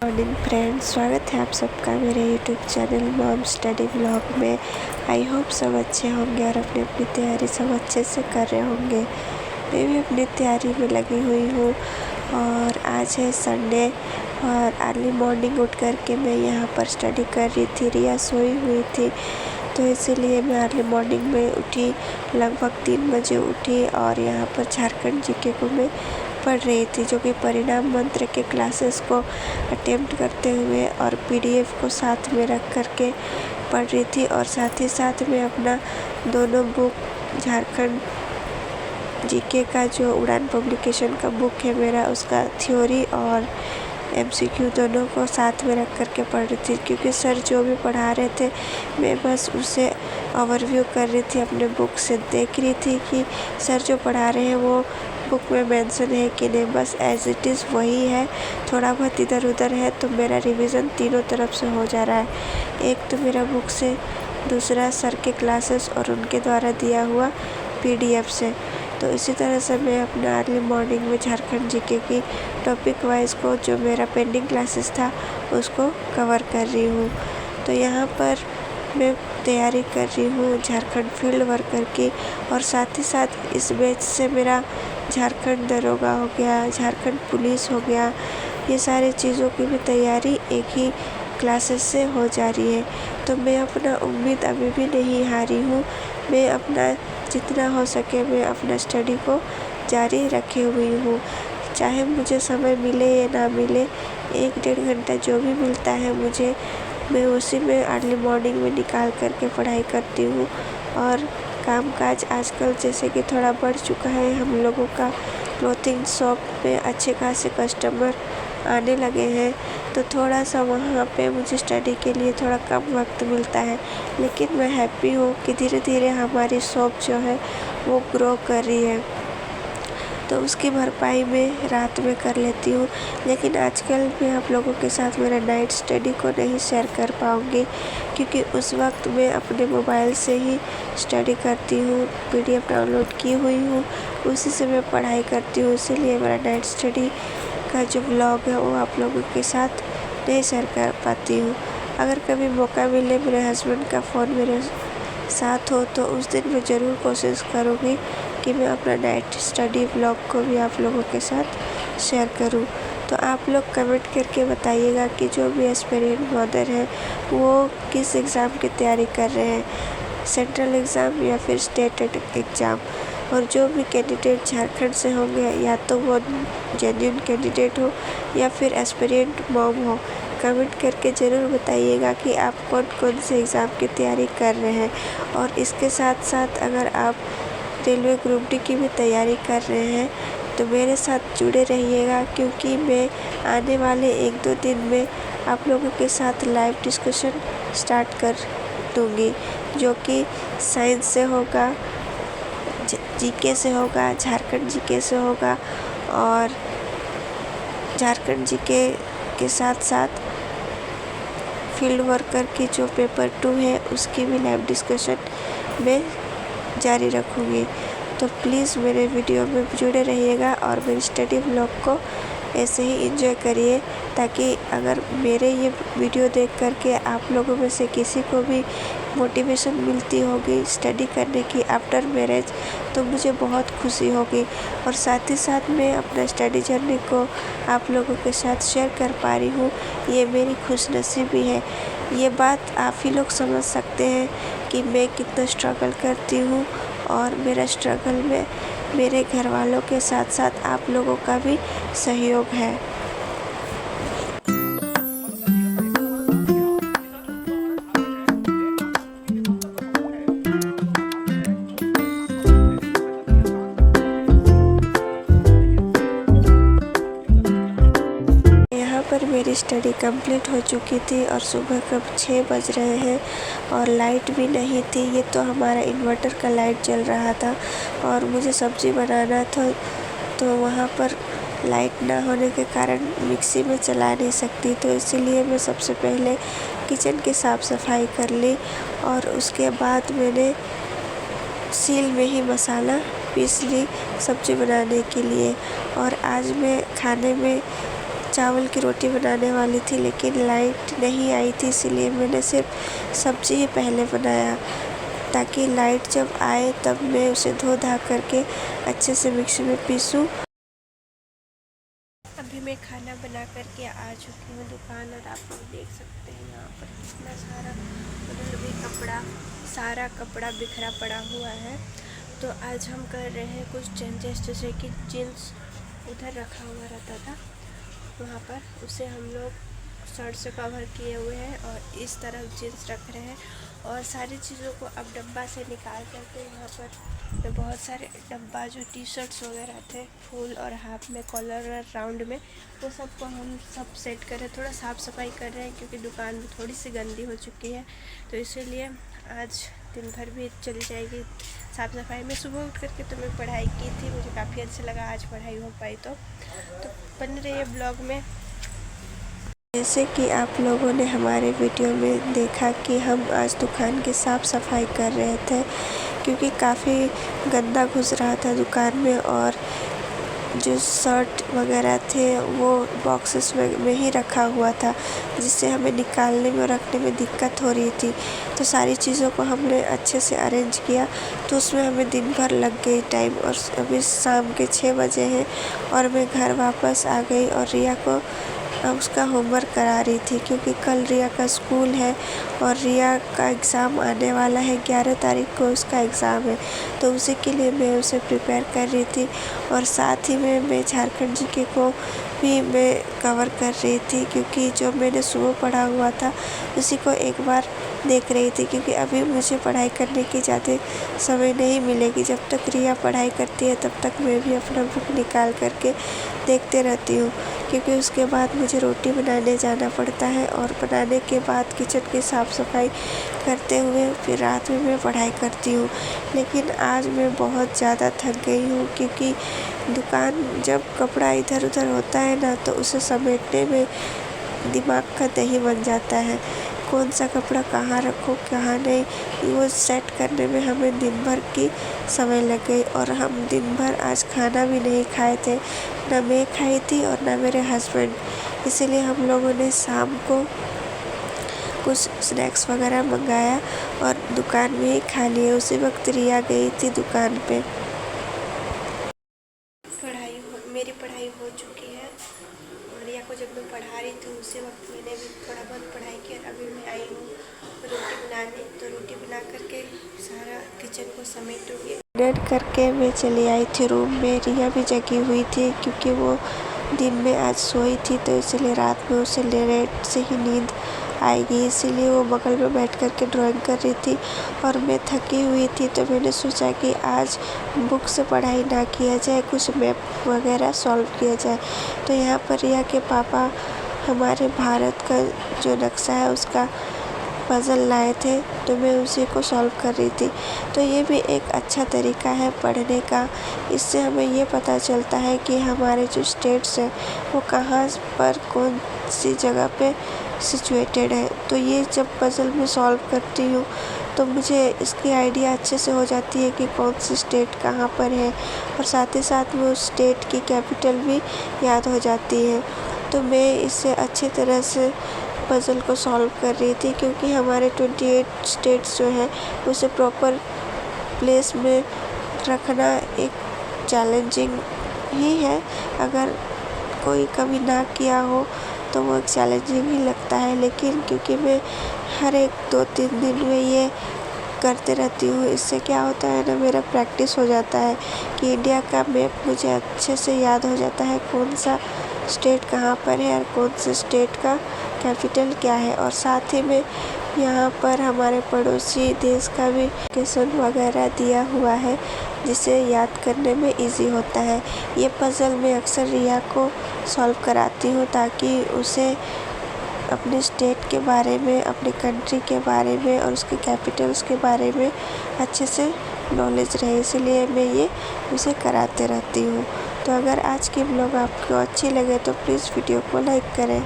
Morning friends, स्वागत है आप सबका मेरे YouTube channel mom study blog में। आई होप सब अच्छे होंगे और अपनी अपनी तैयारी सब अच्छे से कर रहे होंगे। मैं भी अपनी तैयारी में लगी हुई हूँ और आज है संडे और अर्ली मॉर्निंग उठ कर के मैं यहाँ पर स्टडी कर रही थी। रिया सोई हुई थी तो इसीलिए मैं अर्ली मॉर्निंग में उठी, लगभग 3 बजे उठी और यहाँ पर झारखंड जीके को मैं पढ़ रही थी, जो कि परिणाम मंत्र के क्लासेस को अटेम्प्ट करते हुए और पीडीएफ को साथ में रख कर के पढ़ रही थी। और साथ ही साथ में अपना दोनों बुक, झारखंड जीके का जो उड़ान पब्लिकेशन का बुक है मेरा, उसका थ्योरी और एमसीक्यू दोनों को साथ में रख कर के पढ़ रही थी, क्योंकि सर जो भी पढ़ा रहे थे मैं बस उसे ओवरव्यू कर रही थी, अपने बुक से देख रही थी कि सर जो पढ़ा रहे हैं वो बुक में मेंशन है कि नहीं। बस एज इट इज़ वही है, थोड़ा बहुत इधर उधर है। तो मेरा रिवीजन तीनों तरफ से हो जा रहा है, एक तो मेरा बुक से, दूसरा सर के क्लासेस और उनके द्वारा दिया हुआ पीडीएफ से। तो इसी तरह से मैं अपना अर्ली मॉर्निंग में झारखंड जीके की टॉपिक वाइज को, जो मेरा पेंडिंग क्लासेस था, उसको कवर कर रही हूँ। तो यहाँ पर मैं तैयारी कर रही हूँ झारखंड फील्ड वर्कर की, और साथ ही साथ इस बैच से मेरा झारखंड दरोगा हो गया, झारखंड पुलिस हो गया, ये सारे चीज़ों की भी तैयारी एक ही क्लासेस से हो जा रही है। तो मैं अपना उम्मीद अभी भी नहीं हारी हूँ, मैं अपना जितना हो सके मैं अपना स्टडी को जारी रखे हुई हूँ। चाहे मुझे समय मिले या ना मिले, 1-1.5 घंटा जो भी मिलता है मुझे, मैं उसी में अर्ली मॉर्निंग में निकाल करके पढ़ाई करती हूँ। और कामकाज आजकल जैसे कि थोड़ा बढ़ चुका है, हम लोगों का क्लोथिंग शॉप में अच्छे खासे कस्टमर आने लगे हैं, तो थोड़ा सा वहाँ पे मुझे स्टडी के लिए थोड़ा कम वक्त मिलता है। लेकिन मैं हैप्पी हूँ कि धीरे धीरे हमारी शॉप जो है वो ग्रो कर रही है, तो उसकी भरपाई मैं रात में कर लेती हूँ। लेकिन आजकल मैं आप लोगों के साथ मेरा नाइट स्टडी को नहीं शेयर कर पाऊँगी, क्योंकि उस वक्त मैं अपने मोबाइल से ही स्टडी करती हूँ, पीडीएफ डाउनलोड की हुई हूँ, उसी से मैं पढ़ाई करती हूँ। इसीलिए मेरा नाइट स्टडी का जो व्लॉग है वो आप लोगों के साथ नहीं शेयर कर पाती हूँ। अगर कभी मौका मिले, मेरे हस्बैंड का फ़ोन मेरे साथ हो, तो उस दिन मैं ज़रूर कोशिश करूँगी कि मैं अपना नाइट स्टडी व्लॉग को भी आप लोगों के साथ शेयर करूं। तो आप लोग कमेंट करके बताइएगा कि जो भी एस्पिरेंट मदर हैं वो किस एग्ज़ाम की तैयारी कर रहे हैं, सेंट्रल एग्ज़ाम या फिर स्टेट एग्ज़ाम। और जो भी कैंडिडेट झारखंड से होंगे, या तो वो जेन्युइन कैंडिडेट हो या फिर एस्पिरेंट मॉम हो, कमेंट करके ज़रूर बताइएगा कि आप कौन कौन से एग्ज़ाम की तैयारी कर रहे हैं। और इसके साथ साथ अगर आप रेलवे ग्रुप डी की भी तैयारी कर रहे हैं तो मेरे साथ जुड़े रहिएगा, क्योंकि मैं आने वाले 1-2 दिन में आप लोगों के साथ लाइव डिस्कशन स्टार्ट कर दूँगी, जो कि साइंस से होगा, जीके से होगा, झारखंड जीके से होगा, और झारखंड जीके के साथ साथ फील्ड वर्कर की जो पेपर 2 है उसकी भी लाइव डिस्कशन में जारी रखूँगी। तो प्लीज़ मेरे वीडियो में जुड़े रहिएगा और मेरी स्टडी ब्लॉग को ऐसे ही एंजॉय करिए, ताकि अगर मेरे ये वीडियो देख करके आप लोगों में से किसी को भी मोटिवेशन मिलती होगी स्टडी करने की आफ्टर मैरिज, तो मुझे बहुत खुशी होगी। और साथ ही साथ मैं अपना स्टडी जर्नी को आप लोगों के साथ शेयर कर पा रही हूँ, ये मेरी खुशनसीबी है। ये बात आप ही लोग समझ सकते हैं कि मैं कितना स्ट्रगल करती हूँ, और मेरा स्ट्रगल में मेरे घर वालों के साथ साथ आप लोगों का भी सहयोग है। पर मेरी स्टडी कंप्लीट हो चुकी थी और सुबह कब 6 बज रहे हैं और लाइट भी नहीं थी। ये तो हमारा इन्वर्टर का लाइट जल रहा था और मुझे सब्ज़ी बनाना था, तो वहाँ पर लाइट ना होने के कारण मिक्सी में चला नहीं सकती, तो इसीलिए मैं सबसे पहले किचन की साफ़ सफाई कर ली और उसके बाद मैंने सील में ही मसाला पीस ली सब्ज़ी बनाने के लिए। और आज मैं खाने में चावल की रोटी बनाने वाली थी, लेकिन लाइट नहीं आई थी, इसीलिए मैंने सिर्फ सब्ज़ी ही पहले बनाया, ताकि लाइट जब आए तब मैं उसे धो धा करके अच्छे से मिक्सी में पीसूँ। अभी मैं खाना बना करके आ चुकी हूँ दुकान, और आप लोग देख सकते हैं यहाँ पर कितना सारा सारा कपड़ा बिखरा पड़ा हुआ है। तो आज हम कर रहे हैं कुछ चेंजेस, जैसे कि जीन्स उधर रखा हुआ रहता था वहाँ पर, उसे हम लोग शर्ट से कवर किए हुए हैं और इस तरफ जीन्स रख रहे हैं। और सारी चीज़ों को अब डब्बा से निकाल करके यहाँ पर बहुत सारे डब्बा जो टी शर्ट्स वगैरह थे फुल और हाफ में, कॉलर और राउंड में, वो सबको हम सब सेट कर रहे हैं। थोड़ा साफ़ सफाई कर रहे हैं क्योंकि दुकान भी थोड़ी सी गंदी हो चुकी है, तो इसीलिए आज दिन भर भी चली जाएगी साफ़ सफाई में। सुबह उठ करके तो मैं पढ़ाई की थी, मुझे काफ़ी अच्छा लगा आज पढ़ाई हो पाई। तो बन रही है ब्लॉग में। जैसे कि आप लोगों ने हमारे वीडियो में देखा कि हम आज दुकान की साफ़ सफाई कर रहे थे, क्योंकि काफ़ी गंदा घुस रहा था दुकान में, और जो शर्ट वगैरह थे वो बॉक्सेस में ही रखा हुआ था, जिससे हमें निकालने में और रखने में दिक्कत हो रही थी। तो सारी चीज़ों को हमने अच्छे से अरेंज किया, तो उसमें हमें दिन भर लग गई टाइम। और अभी शाम के 6 बजे हैं और मैं घर वापस आ गई, और रिया को उसका होमवर्क करा रही थी, क्योंकि कल रिया का स्कूल है और रिया का एग्ज़ाम आने वाला है। 11 तारीख को उसका एग्ज़ाम है, तो उसी के लिए मैं उसे प्रिपेयर कर रही थी। और साथ ही में मैं झारखंड जीके को भी मैं कवर कर रही थी, क्योंकि जो मैंने सुबह पढ़ा हुआ था उसी को एक बार देख रही थी, क्योंकि अभी मुझे पढ़ाई करने की ज़्यादा समय नहीं मिलेगी। जब तक रिया पढ़ाई करती है तब तक मैं भी अपना बुक निकाल करके देखते रहती हूँ, क्योंकि उसके बाद मुझे रोटी बनाने जाना पड़ता है, और बनाने के बाद किचन की साफ़ सफाई करते हुए फिर रात में मैं पढ़ाई करती हूँ। लेकिन आज मैं बहुत ज़्यादा थक गई हूँ, क्योंकि दुकान जब कपड़ा इधर उधर होता है ना, तो उसे समेटने में दिमाग का दही बन जाता है। कौन सा कपड़ा कहाँ रखो कहाँ नहीं, वो सेट करने में हमें दिन भर की समय लग गई। और हम दिन भर आज खाना भी नहीं खाए थे, ना मैं खाई थी और ना मेरे हस्बैंड, इसीलिए हम लोगों ने शाम को कुछ स्नैक्स वगैरह मंगाया और दुकान में ही खा लिए। उसी वक्त रिया गई थी दुकान पे। मेरी पढ़ाई हो चुकी है, और रिया को जब मैं पढ़ा रही थी उसी वक्त मैंने भी थोड़ा बहुत पढ़ाई की, और अभी मैं आई हूँ रोटी बनाने। तो रोटी बना करके सारा किचन को समेटूँगी। डिनर करके मैं चली आई थी रूम में। रिया भी जगी हुई थी, क्योंकि वो दिन में आज सोई थी, तो इसलिए रात में उसे लेट से ही नींद आएगी, इसीलिए वो बगल में बैठ कर के ड्राइंग कर रही थी। और मैं थकी हुई थी, तो मैंने सोचा कि आज बुक से पढ़ाई ना किया जाए, कुछ मैप वगैरह सॉल्व किया जाए। तो यहाँ पर रिया के पापा हमारे भारत का जो नक्शा है उसका पज़ल लाए थे, तो मैं उसी को सॉल्व कर रही थी। तो ये भी एक अच्छा तरीका है पढ़ने का। इससे हमें ये पता चलता है कि हमारे जो स्टेट्स हैं वो कहाँ पर कौन सी जगह पे सिचुएटेड है। तो ये जब पज़ल में सॉल्व करती हूँ तो मुझे इसकी आइडिया अच्छे से हो जाती है कि कौन सी स्टेट कहाँ पर है, और साथ ही साथ में उस स्टेट की कैपिटल भी याद हो जाती है। तो मैं इससे अच्छी तरह से पज़ल को सॉल्व कर रही थी, क्योंकि हमारे 28 स्टेट्स जो हैं उसे प्रॉपर प्लेस में रखना एक चैलेंजिंग ही है। अगर कोई कभी ना किया हो तो वो एक चैलेंजिंग ही लगता है, लेकिन क्योंकि मैं हर एक 2-3 दिन में ये करते रहती हूँ, इससे क्या होता है ना, मेरा प्रैक्टिस हो जाता है कि इंडिया का मैप मुझे अच्छे से याद हो जाता है, कौन सा स्टेट कहाँ पर है और कौन से स्टेट का कैपिटल क्या है। और साथ ही में यहाँ पर हमारे पड़ोसी देश का भी लोकेशन वगैरह दिया हुआ है, जिसे याद करने में इजी होता है। ये पज़ल मैं अक्सर रिया को सॉल्व कराती हूँ, ताकि उसे अपने स्टेट के बारे में, अपने कंट्री के बारे में और उसके कैपिटल्स के बारे में अच्छे से नॉलेज रहे, इसलिए मैं ये उसे कराते रहती हूँ। तो अगर आज की ब्लॉग आपको अच्छी लगे तो प्लीज़ वीडियो को लाइक करें।